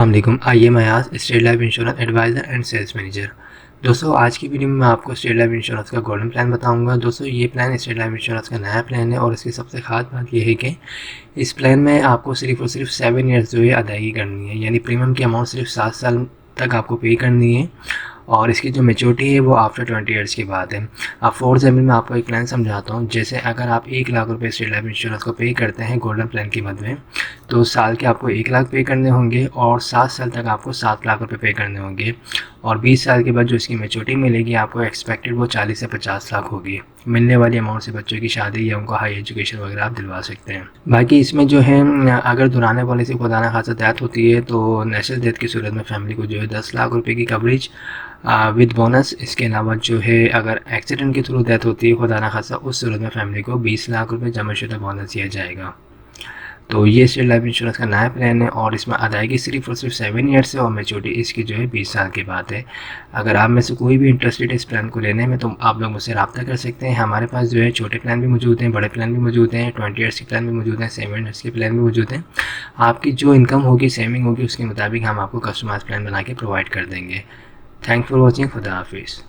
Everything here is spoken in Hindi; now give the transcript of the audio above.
अस्सलामुअलैकुम। आइए मैं आज state life insurance advisor and sales manager. दोस्तों आज की वीडियो में मैं आपको स्टेट लाइफ इंश्योरेंस का गोल्डन प्लान बताऊंगा। दोस्तों ये प्लान स्टेट लाइफ इंश्योरेंस का नया प्लान है और इसकी सबसे खास बात ये है कि इस प्लान में आपको सिर्फ और सिर्फ 7 ईयर्स जो है अदायगी करनी है, यानी प्रीमियम की अमाउंट सिर्फ 7 साल तक आपको पे करनी है और इसकी जो मेच्योरिटी है वो आफ्टर 20 ईयर्स के बाद है। अब फॉर एग्जाम्पल मैं आपको एक प्लान समझाता हूँ। जैसे अगर आप 1 लाख रुपए स्टेट लाइफ इंश्योरेंस को पे करते हैं गोल्डन प्लान की मद में, तो साल के आपको 1 लाख पे करने होंगे और 7 साल तक आपको 7 लाख रुपए पे करने होंगे और 20 साल के बाद जो इसकी मेच्योरिटी मिलेगी आपको एक्सपेक्टेड वो 40 से 50 लाख होगी। मिलने वाली अमाउंट से बच्चों की शादी या उनको हाई एजुकेशन वगैरह आप दिलवा सकते हैं। बाकी इसमें जो है अगर दुराने पॉलिसी खुदा ना खासा डेथ होती है तो नेचुरल डेथ की सूरत में फैमिली को जो है 10 लाख रुपए की कवरेज विद बोनस। इसके अलावा जो है अगर एक्सीडेंट के थ्रू डेथ होती है खुदा ना खासा, उस सूरत में फैमिली को 20 लाख रुपए जमाशुदा बोनस दिया जाएगा। तो ये स्टेट लाइफ इंश्योरेंस का नया प्लान है और इसमें अदायगी सिर्फ और सिर्फ 7 ईयर्स है और मेच्योरिटी इसकी जो है 20 साल के बाद है। अगर आप में से कोई भी इंटरेस्टेड है इस प्लान को लेने में तो आप लोग मुझसे रब्ता कर सकते हैं। हमारे पास जो है छोटे प्लान भी मौजूद हैं, बड़े प्लान भी मौजूद हैं, 20 ईयर्स के प्लान भी मौजूद हैं, 7 ईयर्स के प्लान भी मौजूद हैं। आपकी जो इनकम होगी, सेविंग होगी, उसके मुताबिक हम आपको कस्टमाइज प्लान बना के प्रोवाइड कर देंगे। Thank for watching. खुदा हाफिज़।